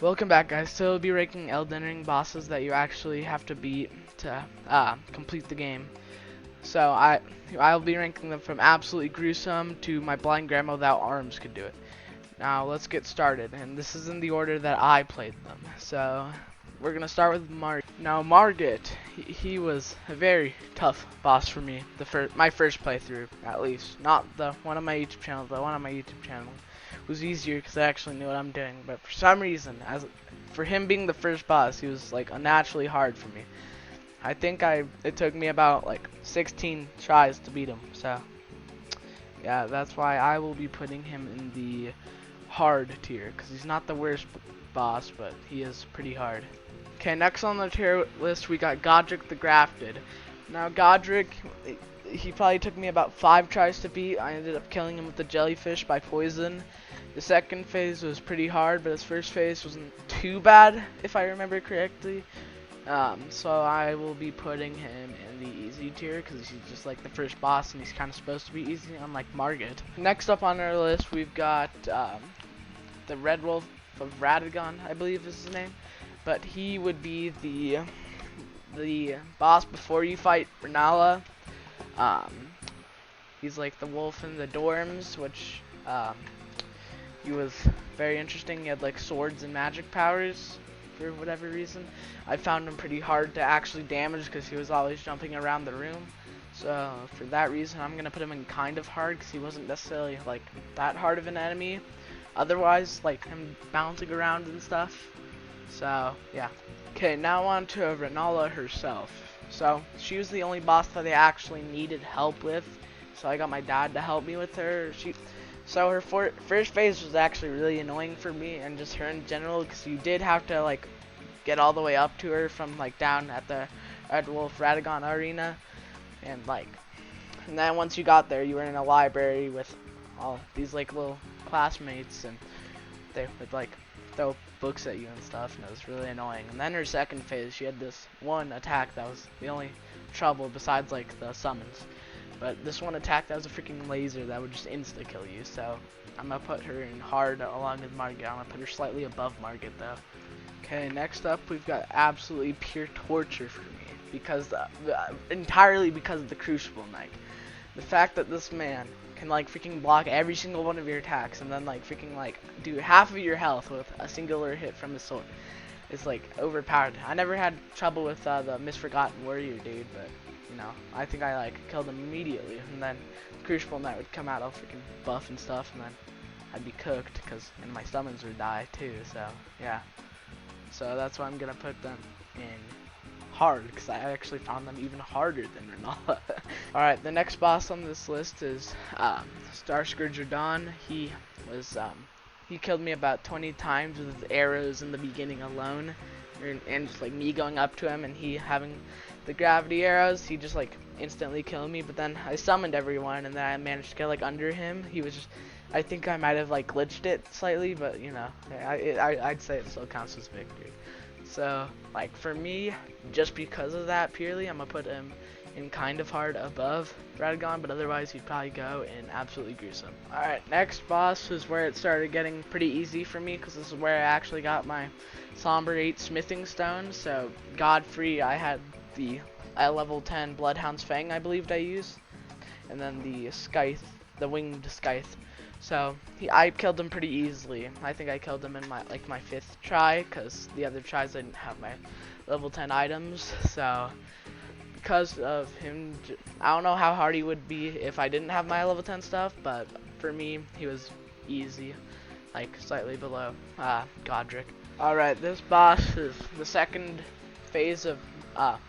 Welcome back, guys. So we'll be ranking Elden Ring bosses that you actually have to beat to complete the game. So I'll be ranking them from absolutely gruesome to my blind grandma without arms could do it. Now let's get started, and this is in the order that I played them. So we're gonna start with Margit. Now Margit, he was a very tough boss for me. My first playthrough, at least, not the one on my YouTube channel. The one on my YouTube channel was easier because I actually knew what I'm doing. But for some reason, for him being the first boss, he was like unnaturally hard for me. I think it took me about like 16 tries to beat him. So yeah, that's why I will be putting him in the hard tier because he's not the worst boss, but he is pretty hard. Okay, next on the tier list we got Godric the Grafted. Now Godric, he probably took me about 5 tries to beat. I ended up killing him with the jellyfish by poison. The second phase was pretty hard, but his first phase wasn't too bad, if I remember correctly. So I will be putting him in the easy tier because he's just like the first boss and he's kind of supposed to be easy, unlike Margit. Next up on our list, we've got the Red Wolf of Radagon, I believe is his name. But he would be the boss before you fight Renala. He's like the wolf in the dorms, which he was very interesting. He had like swords and magic powers for whatever reason. I found him pretty hard to actually damage because he was always jumping around the room. So for that reason, I'm gonna put him in kind of hard because he wasn't necessarily like that hard of an enemy. Otherwise, like him bouncing around and stuff. So yeah. Okay, now on to Renala herself. So she was the only boss that I actually needed help with. So I got my dad to help me with her. So her first phase was actually really annoying for me and just her in general because you did have to like get all the way up to her from like down at the Red Wolf Radagon arena, and then once you got there you were in a library with all these like little classmates and they would like throw books at you and stuff, and it was really annoying. And then her second phase, she had this one attack that was the only trouble besides like the summons. But this one attack that was a freaking laser that would just insta kill you. So I'm gonna put her in hard along with Margit. I'm gonna put her slightly above Margit though. Okay, next up we've got absolutely pure torture for me because entirely because of the Crucible Knight. The fact that this man can like freaking block every single one of your attacks and then like freaking like do half of your health with a singular hit from his sword is like overpowered. I never had trouble with the Misforgotten Warrior dude, but you know, I think I like killed him immediately, and then Crucible Knight would come out all freaking buff and stuff, and then I'd be cooked and my summons would die too. So yeah, so that's why I'm gonna put them in hard because I actually found them even harder than Renala. Alright, the next boss on this list is Star Scourger Dawn. He killed me about 20 times with arrows in the beginning alone, and just like me going up to him and he having the gravity arrows, he just like instantly killed me. But then I summoned everyone and then I managed to get like under him. He was just, I think I might have like glitched it slightly, but you know, I'd say it still counts as victory. So like for me, just because of that purely, I'm gonna put him in kind of hard above Radagon, but otherwise he'd probably go in absolutely gruesome. Alright, next boss is where it started getting pretty easy for me because this is where I actually got my Somber 8 smithing stone. So Godfrey, I had the level 10 Bloodhound's Fang I believed I used, and then the Scythe, the winged Scythe. So I killed him pretty easily. I think I killed him in my 5th try because the other tries I didn't have my level 10 items. So because of him, I don't know how hard he would be if I didn't have my level 10 stuff, but for me he was easy, like slightly below Godric. Alright, this boss is the second phase of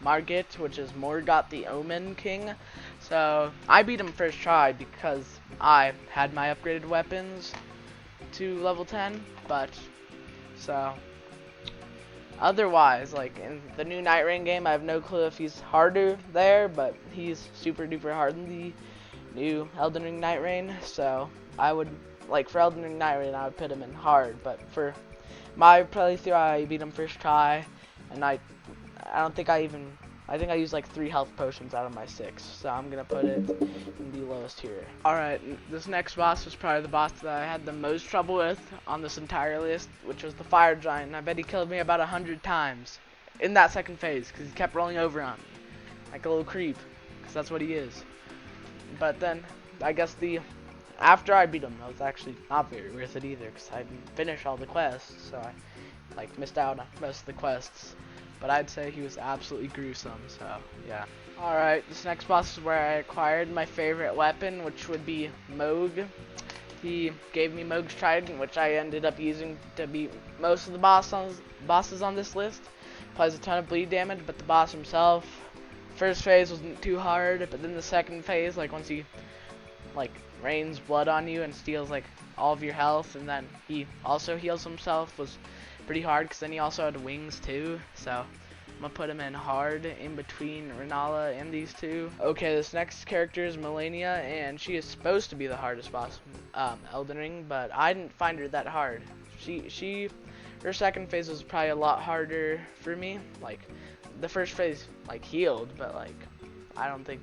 Margit, which is Morgott the Omen King. So I beat him first try because I had my upgraded weapons to level 10, but so otherwise, like in the new Night Rain game, I have no clue if he's harder there, but he's super duper hard in the new Elden Ring Night Rain. So I would, like for Elden Ring Night Rain, I would put him in hard, but for my playthrough, I beat him first try, and I don't think I even I think I used like 3 health potions out of my 6, so I'm gonna put it in the lowest tier. Alright, this next boss was probably the boss that I had the most trouble with on this entire list, which was the fire giant. I bet he killed me about 100 times in that second phase, because he kept rolling over on me, like a little creep, because that's what he is. But then, I guess after I beat him, that was actually not very worth it either, because I didn't finish all the quests, so I like missed out on most of the quests. But I'd say he was absolutely gruesome, so yeah. Alright, this next boss is where I acquired my favorite weapon, which would be Moog. He gave me Moog's Trident, which I ended up using to beat most of the bosses on this list. Applies a ton of bleed damage, but the boss himself, first phase wasn't too hard, but then the second phase, like once he like rains blood on you and steals like all of your health, and then he also heals himself, was pretty hard, because then he also had wings too, so I'm gonna put him in hard in between Renala and these two. Okay, this next character is Melania, and she is supposed to be the hardest boss Elden Ring, but I didn't find her that hard. Her second phase was probably a lot harder for me. Like the first phase like healed, but like I don't think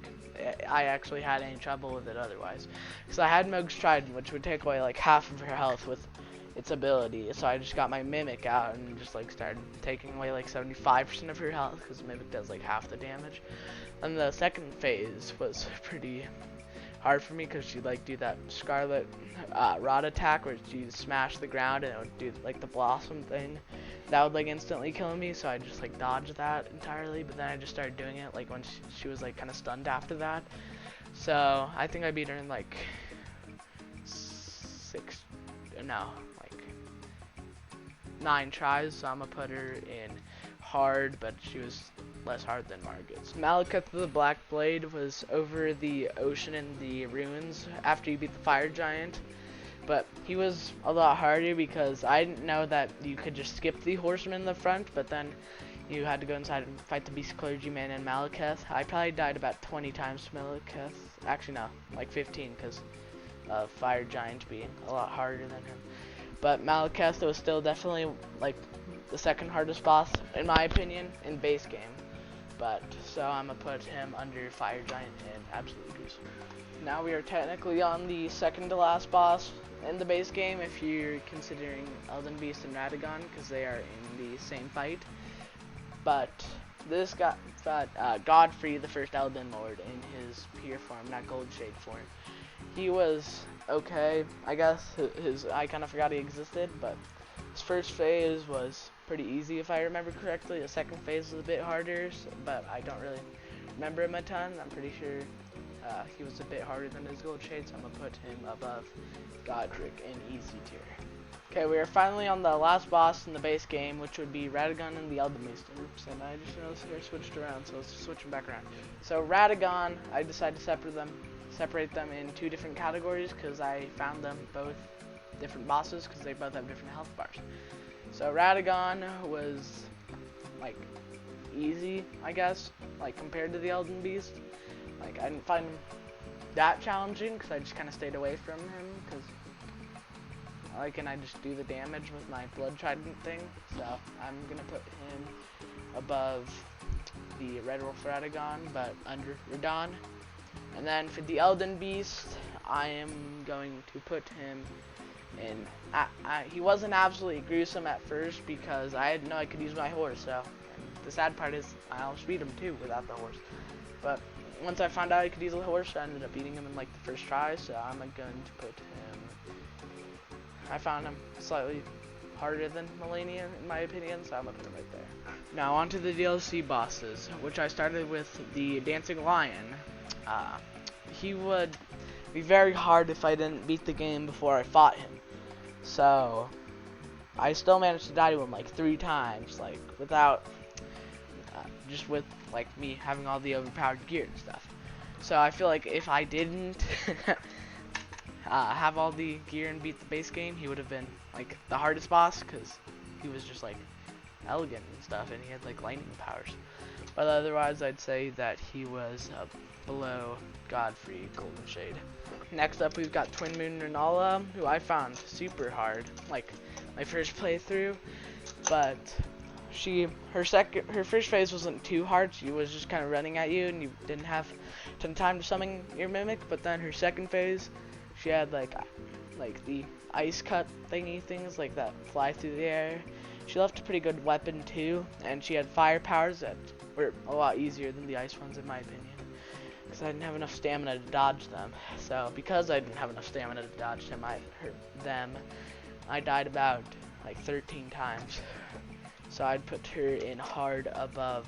I actually had any trouble with it otherwise, because I had Moog's Trident, which would take away like half of her health with its ability, so I just got my Mimic out and just like started taking away like 75% of her health, because Mimic does like half the damage. And the second phase was pretty hard for me, because she'd like do that Scarlet Rod attack where she smash the ground and it would do like the blossom thing. That would like instantly kill me, so I just like dodged that entirely, but then I just started doing it like when she was like kind of stunned after that. So I think I beat her in like 9 tries, so I'm gonna put her in hard, but she was less hard than Margit's. Malekith the Black Blade was over the ocean in the ruins after you beat the fire giant, but he was a lot harder because I didn't know that you could just skip the horseman in the front, but then you had to go inside and fight the beast clergyman and Malekith. I probably died about 20 times to Malekith. Actually no, like 15, because of fire giant being a lot harder than him. But Malekith was still definitely like the second hardest boss in my opinion in base game. But so I'm gonna put him under fire giant and absolute gruesome. Now we are technically on the second to last boss in the base game if you're considering Elden Beast and Radagon, because they are in the same fight. But this got Godfrey, the first Elden Lord, in his pure form, not gold shade form. He was okay, I guess. I kind of forgot he existed, but his first phase was pretty easy if I remember correctly. The second phase was a bit harder, but I don't really remember him a ton. I'm pretty sure he was a bit harder than his gold shade, so I'm gonna put him above Godric in easy tier. Okay, we are finally on the last boss in the base game, which would be Radagon and the Elden Beast. Oops, and I just noticed I switched around, so let's switch them back around. So Radagon, I decided to separate them in 2 different categories, because I found them both different bosses, because they both have different health bars. So Radagon was like easy, I guess, like compared to the Elden Beast. Like I didn't find him that challenging, because I just kind of stayed away from him, because I just do the damage with my blood trident thing. So I'm gonna put him above the Red Wolf Radagon, but under Radon. And then for the Elden Beast, I am going to put him in. He wasn't absolutely gruesome at first, because I didn't know I could use my horse. So the sad part is I almost beat him too without the horse. But once I found out I could use the horse, I ended up beating him in like the first try. So I'm going to put him. I found him slightly harder than Melania in my opinion, so I'm gonna put him right there. Now onto the DLC bosses, which I started with the Dancing Lion. He would be very hard if I didn't beat the game before I fought him. So I still managed to die to him like 3 times, like without just with like me having all the overpowered gear and stuff. So I feel like if I didn't have all the gear and beat the base game, he would have been like the hardest boss, because he was just like elegant and stuff, and he had like lightning powers. But otherwise, I'd say that he was below Godfrey Golden Shade. Next up, we've got Twin Moon Renala, who I found super hard, like my first playthrough. But her first phase wasn't too hard. She was just kind of running at you, and you didn't have a ton of time to summon your mimic. But then her second phase, she had like the ice cut thingy things like that fly through the air. She left a pretty good weapon too, and she had fire powers that were a lot easier than the ice ones in my opinion, because I didn't have enough stamina to dodge them. So because I didn't have enough stamina to dodge them, I died about like 13 times. So I'd put her in hard above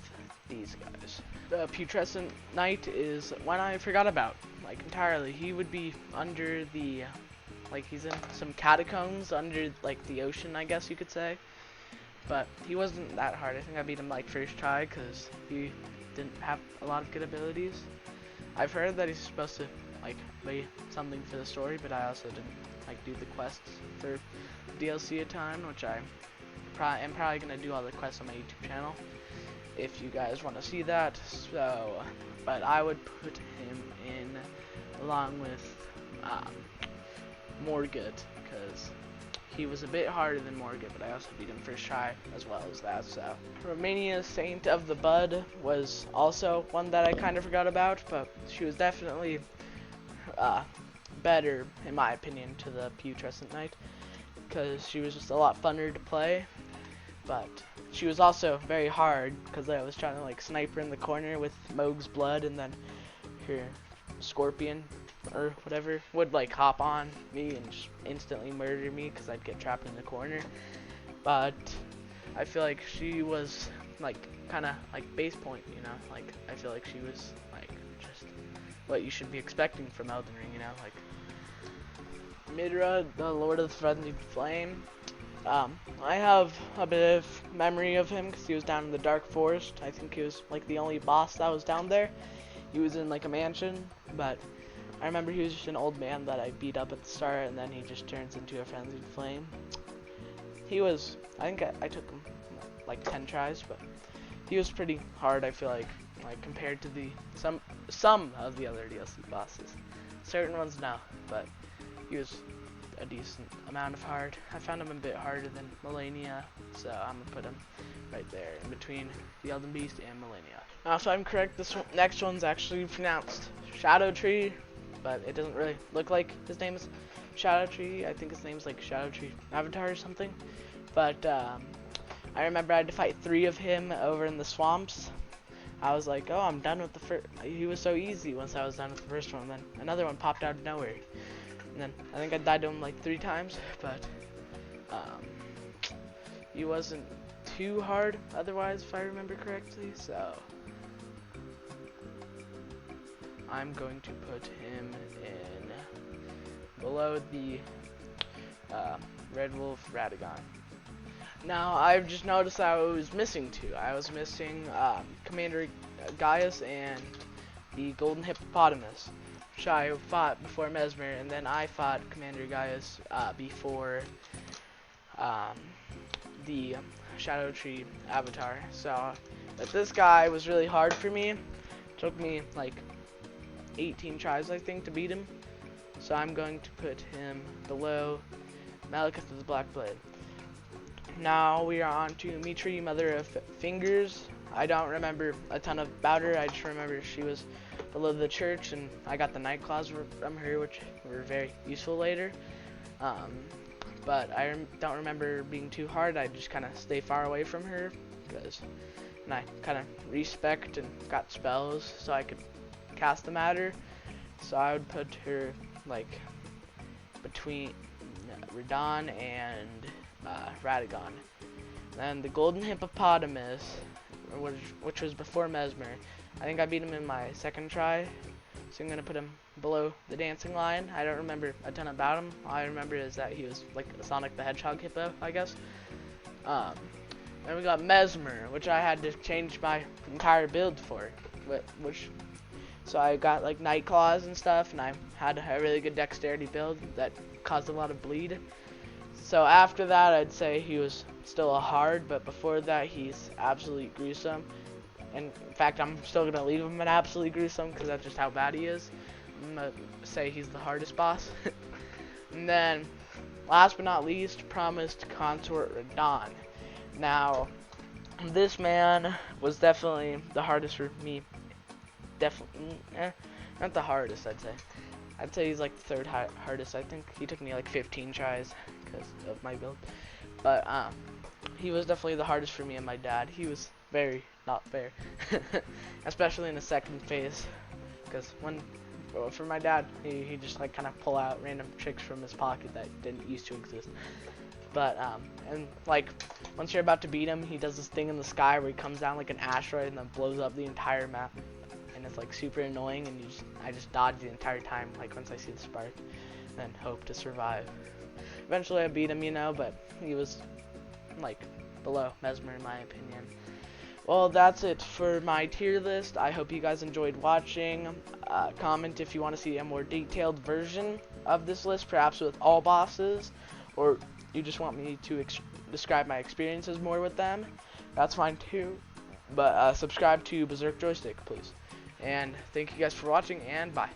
these guys. The putrescent knight is one I forgot about, like entirely. He would be under the, like he's in some catacombs under like the ocean, I guess you could say. But he wasn't that hard. I think I beat him like first try because he didn't have a lot of good abilities. I've heard that he's supposed to like be something for the story, but I also didn't like do the quests for DLC a ton, which I'm probably gonna do all the quests on my YouTube channel if you guys want to see that. So, but I would put him in along with Morgott, because he was a bit harder than Morgott, but I also beat him first try as well as that. So Romania's Saint of the Bud was also one that I kind of forgot about, but she was definitely better in my opinion to the putrescent knight, because she was just a lot funner to play. But she was also very hard because I was trying to like snipe her in the corner with Moog's blood, and then her scorpion or whatever would like hop on me and just instantly murder me because I'd get trapped in the corner. But I feel like she was like kind of like base point, you know, like I feel like she was like just what you should be expecting from Elden Ring, you know, like Midra, the Lord of the Frenzied Flame. I have a bit of memory of him because he was down in the Dark Forest. I think he was like the only boss that was down there. He was in like a mansion, but I remember he was just an old man that I beat up at the start, and then he just turns into a frenzied flame. He was, I think I took him like 10 tries, but he was pretty hard, I feel like compared to the some of the other DLC bosses. Certain ones no, but he was a decent amount of hard. I found him a bit harder than Melania, so I'm gonna put him right there in between the Elden Beast and Melania. So I'm correct, this next one's actually pronounced Shadow Tree, but it doesn't really look like his name is Shadow Tree. I think his name's like Shadow Tree Avatar or something. But I remember I had to fight 3 of him over in the swamps. I was like, oh, I'm done with the first. He was so easy once I was done with the first one. Then another one popped out of nowhere. And then I think I died to him like 3 times, but he wasn't too hard otherwise, if I remember correctly. So I'm going to put him in below the Red Wolf Radagon. Now I've just noticed I was missing 2. I was missing Commander Gaius and the Golden Hippopotamus, which I fought before Mesmer, and then I fought Commander Gaius before the Shadow Tree Avatar. So, but this guy was really hard for me. It took me like 18 tries, I think, to beat him. So I'm going to put him below Malekith of the Black Blade. Now we are on to Mitri, Mother of Fingers. I don't remember a ton about her. I just remember she was below the church, and I got the night claws from her, which were very useful later. But I don't remember being too hard. I just kind of stay far away from her, and I kind of respect and got spells so I could cast them at her. So I would put her like between Radon and Radagon. Then the Golden Hippopotamus, which was before Mesmer. I think I beat him in my 2nd try, so I'm gonna put him below the Dancing Lion. I don't remember a ton about him. All I remember is that he was like a Sonic the Hedgehog hippo, I guess. Then we got Mesmer, which I had to change my entire build for, so I got like Night Claws and stuff, and I had a really good dexterity build that caused a lot of bleed. So after that, I'd say he was still a hard, but before that, he's absolutely gruesome. And in fact, I'm still gonna leave him an absolutely gruesome because that's just how bad he is. I'm gonna say he's the hardest boss. And then, last but not least, Promised Consort Radon. Now, This man was definitely the hardest for me. Definitely, not the hardest, I'd say. I'd say he's like the third hardest. I think he took me like 15 tries because of my build. But he was definitely the hardest for me and my dad. He was very not fair, especially in the second phase. Because for my dad, he just like kind of pull out random tricks from his pocket that didn't used to exist. But and like once you're about to beat him, he does this thing in the sky where he comes down like an asteroid and then blows up the entire map. And it's like super annoying, and I just dodge the entire time, like once I see the spark, and hope to survive. Eventually I beat him, you know, but he was like below Mesmer in my opinion. Well, that's it for my tier list. I hope you guys enjoyed watching. Comment if you want to see a more detailed version of this list, perhaps with all bosses, or you just want me to describe my experiences more with them. That's fine too. But subscribe to Berserk Joystick, please. And thank you guys for watching, and bye.